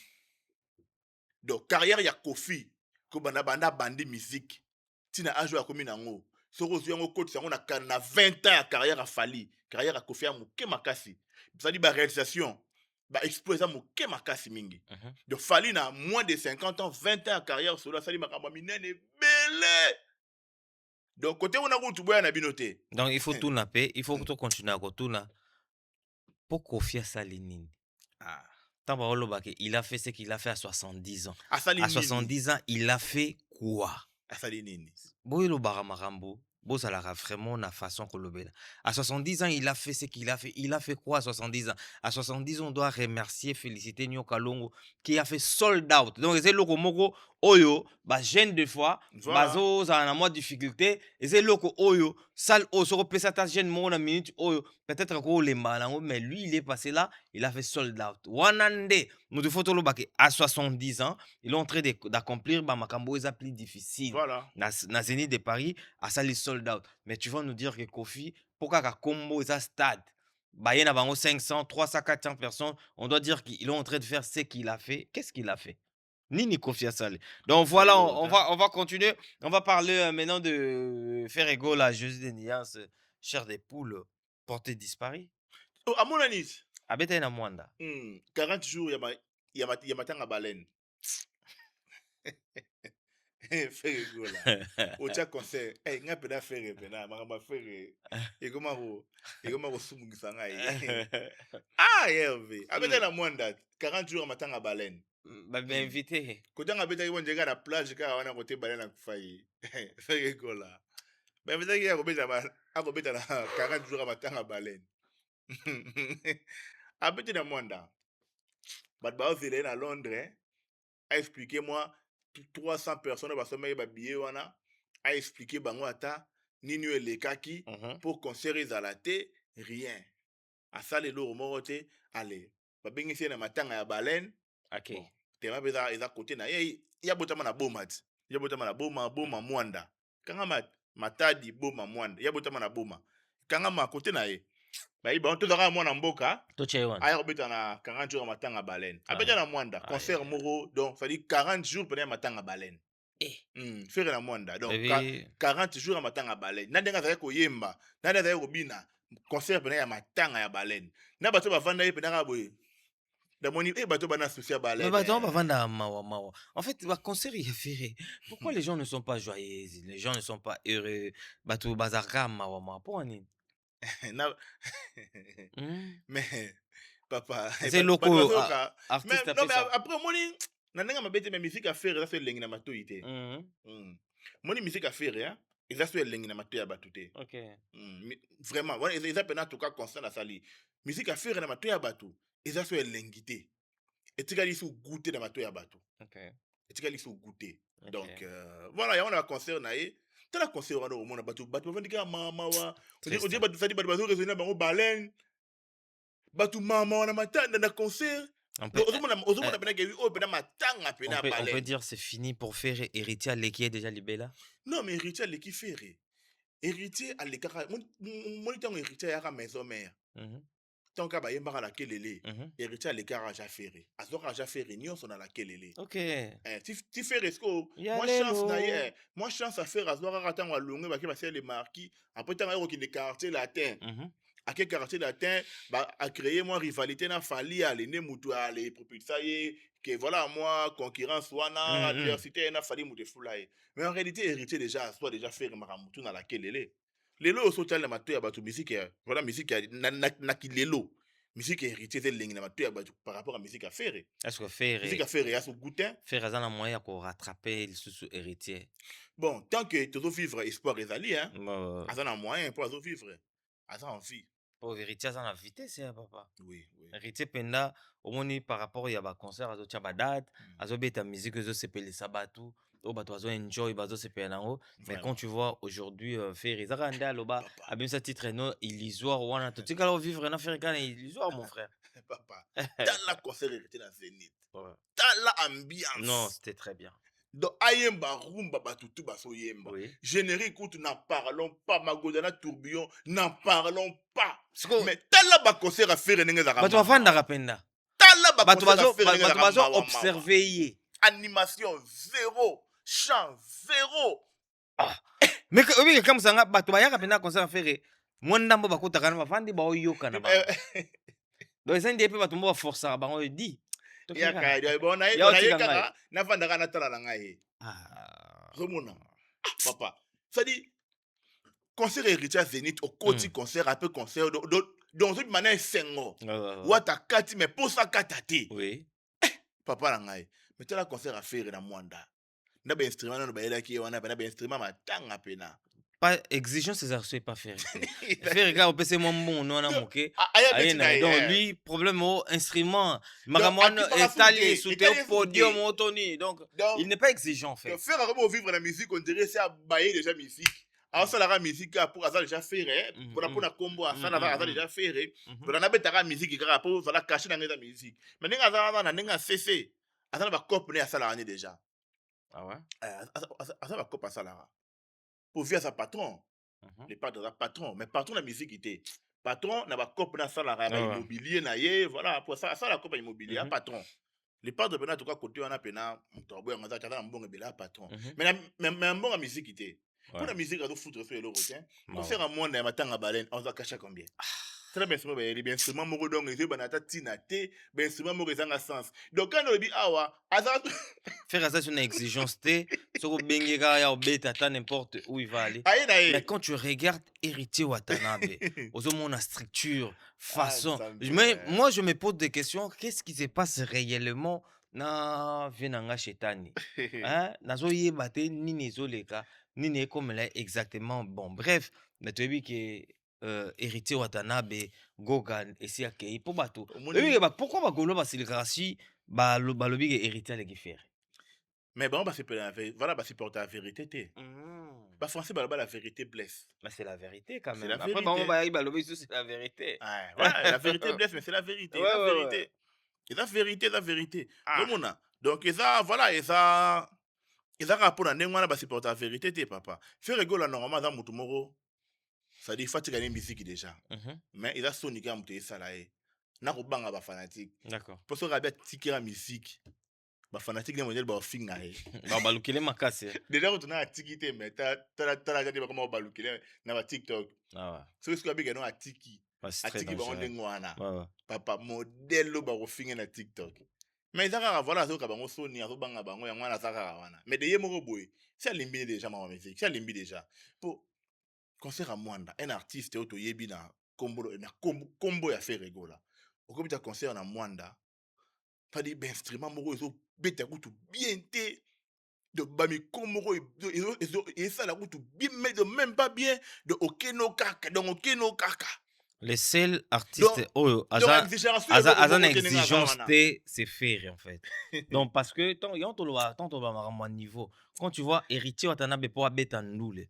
Donc carrière ya Kofi ko banda bandi musique ti na âge ya comme na ngo. Soko zuyango coach sango na 20 ans ya carrière à Fali, carrière à Kofi a muke makasi. Ça dit ba réalisation ba exploser muke makasi mingi. Donc Fali na moins de 50 ans, 20 ans de carrière solo, ça dit makamba minene belé. Donc côté on a ko tuboya na binoté. Donc il faut tout naper, il faut que tu continues à tout na. Pour Kofi Salinine. Ah, Tamba Olobake, il a fait ce qu'il a fait à 70 ans. asali À 70 ans, il a fait quoi? asali nini. Boyelo Baramarambo, Bosalara vraiment na façon kolobela. À 70 ans, il a fait ce qu'il a fait. Il a fait quoi à 70 ans? À 70 ans, on doit remercier, féliciter Nyoka Longo qui a fait sold out. Donc, c'est le moko oyo, ba jeune de fois, Voilà. bazo za na moi difficulté, et c'est le oyo, sal o soro pesa ta jeune mo na minute oyo, peut-être ko le malango, mais lui il est passé là, il a fait sold out. Wanande, nous photo lo bake à 70 ans, il est en train d'accomplir ba makambo eza plus difficile. Voilà. Na Zénith de Paris, à ça les sold out. Mais tu vas nous dire que Kofi, pourquoi ka combo eza stade, ba yena bango 500, 300, 400 personnes, on doit dire qu'il est en train de faire ce qu'il a fait. Qu'est-ce qu'il a fait? Nini Kofi Asale. Donc voilà, on va continuer. On va parler maintenant de Ferrego, la Jésus des Nias, chair des poules, portée disparue. Oh, à mon anis. Abeta na Mwanda. 40 jours ya matanga baleine. Faire gola. Ocha concert. Eh nga pena faire pena makamba faire. E koma ko sumungisa ngai. Ah Hervé. Abeta na Mwanda 40 jours ya matanga baleine. Bah, invité. Kotanga beta ko njeka na plage ka wana kote baleine na kufai. Faire gola. Ba invité ki akobeta na 40 jours ya matanga baleine. Abeta na Mwanda. Bat ba ozele na Londres. A expliqué moi 300 personnes ba sommeil ba billet wana a expliqué bango ata nini elekaki pour concert ezalate rien asale lo morote allez ba bengisi na matanga ya baleine. OK. Bon, tema beza eza côté na ye ya botama na bomat ya botama na boma Mwanda kanga matadi boma Mwanda ya botama na boma kanga ma côté na ye ba iba to zaka mwana mboka To chewan. aya kobeta na 40 jours ya matanga baleine abeta na Mwanda concert moko donc ça dit 40 jours pendant matanga baleine faire na Mwanda donc 40 jours ya matanga baleine na ndenga zaka koyemba na ndenga zaka kobina concert pendant ya matanga ya baleine na bato bavanda ye pendant ka boye damoni bato bana souci ya baleine. Mais bato bavanda mawa. En fait, le concert il est ferré. Pourquoi les gens ne sont pas joyeux, les gens ne sont pas heureux? Bato bazarka mawa pour nini? Mais papa c'est loco mais artiste non mais après moni na ndenga mabete mais musique à faire ça c'est lengi na matoi te moni musique à faire hein ça c'est lengi na matoi ya batu te. OK. Vraiment voilà ils appellent en tout cas constant na sali musique à faire na matoi ya batu ça c'est lengi te etikali sou goûter na matoi ya batu. OK. Etikali sou goûter. Donc voilà ya on a concert na ye tala concert wana au mona batu bavandika mama wa on dit batu ça dit batu raisonner bango baleine bato mama na matanga na concert. On peut, Donc ozomona euh, pena ke o pena matanga on pena peut, on peut balai. dire c'est fini pour faire héritier à qui est déjà libellé. Non mais héritier aleki fere. Héritier alekaka moni ntango héritier ayaka maison mère. Mhm, Tant ka bayembaka na kelele. mhm. Héritier alekaka aja fere. Azwaka aja fere nyonso na la kelele. Ok. Ti fere esko Ya moi chance na lelo. ye. Moi chance à faire azwaka kaka ntango alongwe baki basi le marquis. Après ntango ayokokende quartier latin. Mhm. Ake quartier latin a créé moi rivalité na fali alende mutu ale propulsa ye que voilà moi concurrence wana Mhm. adversité na fali mutu fula ye. Mais en réalité héritier déjà soit déjà faire maramutu na la kelele. Lelo so tala mato ya bato musique voilà musique na kilelo. Musique héritier c'est lengi na mato ya bato par rapport à musique à faire. Est-ce que Musique à faire ya so goûter. faire un moyen pour rattraper le sous héritier? Bon, tant que tu dois vivre espoir ezali hein. Bah, Azana moyen pour azo vivre. Aza en vie. pour héritier, ça la vitesse, hein, papa. Oui, oui. Héritier penda, au moins par rapport à ba concert, azo tia ba date, Mm. azo beta musique, azo sepele sabatu, au bato azo enjoy, bazo sepele nango. Mais Vraiment. quand tu vois aujourd'hui faire Izaka Anda loba, Papa. abim sa titre no illusoire wana, to tika lo vivre na faire kana illusoire mon frère. Papa. Dans la concert héritier dans Zénith. Ouais. Dans la ambiance. Non, c'était très bien. Donc ayemba rumba batutu baso yemba. Oui. Générique où n'en parlons pas magodana tourbillon, n'en parlons pas. Siko, Mais tala ba concert à faire nenga zaka. bato bafanda kapenda. Tala ba Bato concert à bazo, faire nenga bato zaka. bazo observer ye. Animation zéro, chant zéro. Mais oui, comme ça, bato bayaka penda concert faire. Mwandambo bakotaka na bafandi ba oyoka na ba. Donc ça ndie pe bato mbo forcer ba on dit. Ya kaya bon na Ya otika kaka ngai. na vanda kana tala na ngai. Ah. Remona. Papa. Ça dit concert héritier à Zénith au côté concert un peu concert dans une manière sengo. Wata kati mais pour ça katati. Oui. Papa na ngai. Mais tala concert à faire na mwanda. Na ba instrument na ba elaki wana ba instrument matanga pena. Pas exigence ces arceaux pas faire. Faire gars au PC mon bon non na moké. Aya Donc lui problème au instrument magamon installé sous tes podium autoni. Donc il n'est pas exigeant en fait. Faire comment vivre la musique on dirait c'est à bailler déjà musique. Alors ça la musique pour ça déjà faire pour la combo ça la déjà faire pour na betaka musique car pour ça la cacher dans la musique. Mais ninga za na ninga cc. Ça va copner à ça la année déjà. Ah ouais. Ça va copner à ça là. Pour via sa patron. Les patrons de patron, mais patron de la musique était. Patron n'a pas copé dans ça la immobilier na ye, voilà pour ça la copé immobilier patron. Les patrons de en tout cas côté on a pena tobo on a tata mbongo bela patron. Mais mbongo musique était. Pour la musique à do foutre sur le rotin. Pour faire un monde na matanga baleine, on va cacher combien. Très bien instrument les instruments moko donc les banata tinate, ben instrument moko zanga sens. Donc quand on dit awa, azat faire ça c'est une exigence té, soko bengeka ya obeta ta n'importe où il va aller. Mais quand tu regardes héritier Watanabe, aux hommes la structure, façon, mais moi je me pose des questions, qu'est-ce qui se passe réellement na venanga chetani? Hein? Nazo yebate nini zoleka, nini comme là exactement. Bon bref, mais tu as vu que héritier Watanabe, Gogan, et si akei pour bateau. Pourquoi bagolo basilgrasi balobi que héritier les faire? Mais bon, c'est la vérité. Voilà, c'est pour la vérité. Bah, français, la vérité blesse. Mais c'est la vérité quand même. La Après, c'est la vérité. Ouais, la vérité blesse, mais c'est la vérité. Ouais, la vérité. Et la vérité, la vérité. Donc, ça, voilà, et ça. Et ça, rapport à n'importe quoi, c'est pour la vérité, papa. Faire rigoler normalement dans mon tomorrow. Ça dit, fatigue à musique déjà. Mais il a sonné quand tu es salarié. N'a pas de fanatique. D'accord. Pour ça, il y a ticket la musique. Ba fanatique na modèle ba finga he ba balukile makase déjà on a tikité mais ta jadi ba comment balukile na ba TikTok ah ouais so ce que ba no a tiki ba onde ngwana papa modèle lo ba ko finga na TikTok mais ça voilà so ka ba ngo soni azo banga bango ya ngwana saka wana mais de yemo boy c'est limbi déjà ma musique c'est limbi déjà pour concert à Mwanda un artiste auto yebi na combo ya faire rigola au comme ta concert na Mwanda pas des instruments moro zo beta kutu bien té de bami komoro et ça la kutu bien mais de même pas bien de okeno kaka donc okeno kaka les seuls artistes oh azan exigence c'est faire en fait donc parce que tant on va niveau quand tu vois héritier Watanabe pour beta ndoule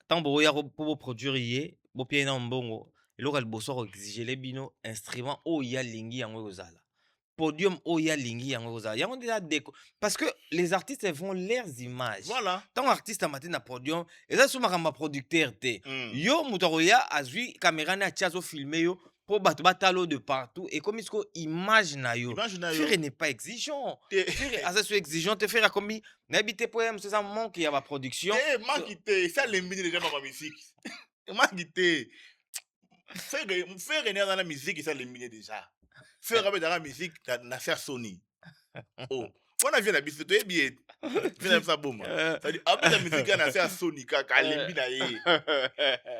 tant boya pour produire yé bo pied na mbongo eloko ya liboso akoexigele bino instrument oyo ya lingi yango ekozala podium oyo ya lingi yango ekozala yango déjà déco parce que les artistes vont leurs images Voilà. ntango artiste amati na podium eza so makambo ya producteur te yo moto akoya azwi caméra ne atia azofilme yo mpo bato batala oyo de partout ekomi siko image na yo Image na yo. Frère n'est pas exigeant Te- Frère aza so exigeant te Frère akomi nayebi te po ya mosu eza manque ya baproduction Eh, manque te, ça l'élimine déjà dans ma musique. Manque te. Faire René dans la musique, ça l'élimine déjà. Faire dans la musique, na faire Sony. Oh, on a vu la musique, tu es bien. Viens faire ça bon. C'est-à-dire, après la musique, on a fait Sony, kaka l'élimine aïe.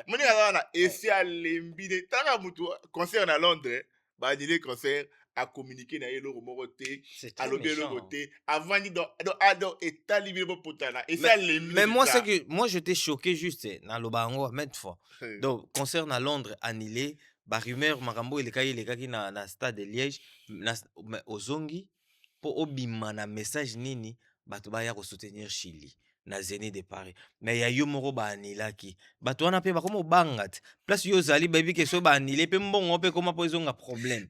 Mon a essayé à l'éliminer. T'as un concert à Londres, bah, il concert à communiquer na yelo moroté c'est à très l'obé le méchant côté avant ni dans ado et talibé potana et ça les mais moi c'est que moi j'étais choqué juste na lobango maintes fois donc concert à Londres annulé ba rumeur makambo elekaki na stade de Liège na ozongi po obima na message nini bato baya ko soutenir Chili na Zénith de Paris mais ya yo moko ba anilaki bato wana pe bakoma obanga te place yo zali baby ke so ba anile pe mbongo pe koma po ezonga problème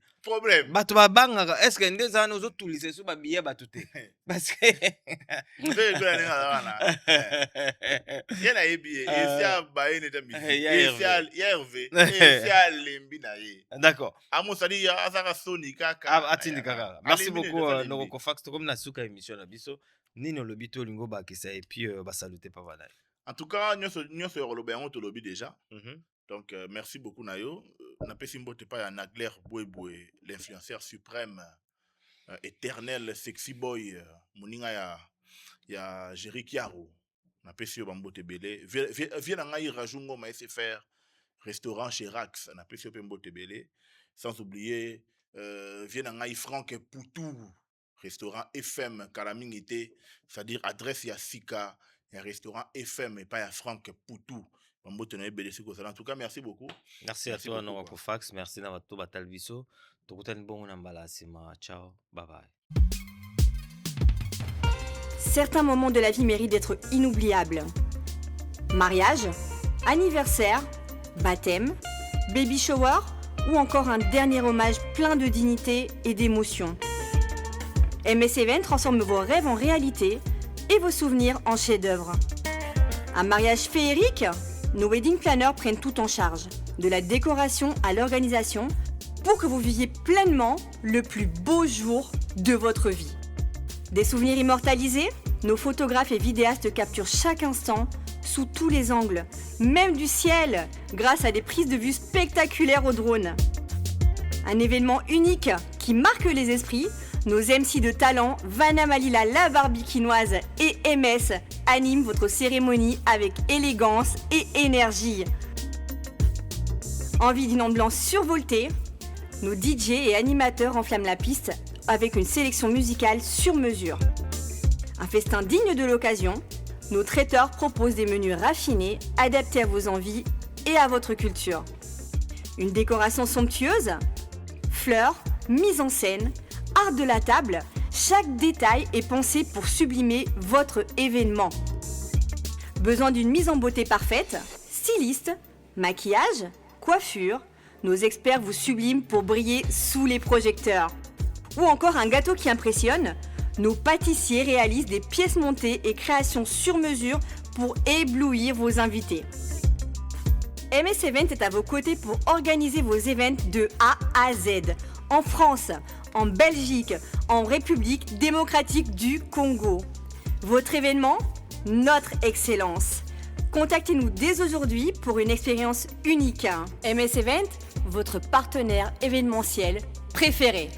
bato babangaka est ce que nde ezala ozotulisa so babiye bato te parce que yena yebi esia baene ta musique Hervé d'accord amosali azaka Sony kaka atindikaka merci beaucoup Noroko Fax comme na suka émission na biso nini olobi to lingo bakisa et puis basalute pa bana en tout cas nyonso ya koloba yango tolobi déjà donc merci beaucoup Nayo napesi mbote pa ya Nagler Bouéboué l'influenceur suprême éternel sexy boy moninga ya Jerry Kiaro napesi yo bambote belé viens ngai rajungo ma SFR restaurant chez Rax napesi yo pe mbote belé sans oublier viens ngai Franck Poutou restaurant FM Kalamingité c'est-à-dire adresse ya Sika un restaurant FM et pas ya Franck Poutou en tout cas, merci beaucoup. Merci à toi, Noroko Fax. Merci à toi, Batalviso. Ciao, bye bye. Certains moments de la vie méritent d'être inoubliables. Mariage, anniversaire, baptême, baby shower ou encore un dernier hommage plein de dignité et d'émotion. MS Event transforme vos rêves en réalité et vos souvenirs en chefs-d'œuvre. Un mariage féerique ? Nos wedding planners prennent tout en charge, de la décoration à l'organisation, pour que vous viviez pleinement le plus beau jour de votre vie. Des souvenirs immortalisés ? Nos photographes et vidéastes capturent chaque instant, sous tous les angles, même du ciel, grâce à des prises de vue spectaculaires au drone. Un événement unique qui marque les esprits. Nos MC de talent, Vanna Malila la Barbikinoise et MS animent votre cérémonie avec élégance et énergie. Envie d'une ambiance survoltée, nos DJ et animateurs enflamment la piste avec une sélection musicale sur mesure. Un festin digne de l'occasion, nos traiteurs proposent des menus raffinés, adaptés à vos envies et à votre culture. Une décoration somptueuse, fleurs, mise en scène, art de la table, chaque détail est pensé pour sublimer votre événement. Besoin d'une mise en beauté parfaite, styliste, maquillage, coiffure, nos experts vous subliment pour briller sous les projecteurs. Ou encore un gâteau qui impressionne, nos pâtissiers réalisent des pièces montées et créations sur mesure pour éblouir vos invités. MS Event est à vos côtés pour organiser vos événements de A à Z, en France, en Belgique, en République démocratique du Congo. Votre événement, notre excellence. Contactez-nous dès aujourd'hui pour une expérience unique. MS Event, votre partenaire événementiel préféré.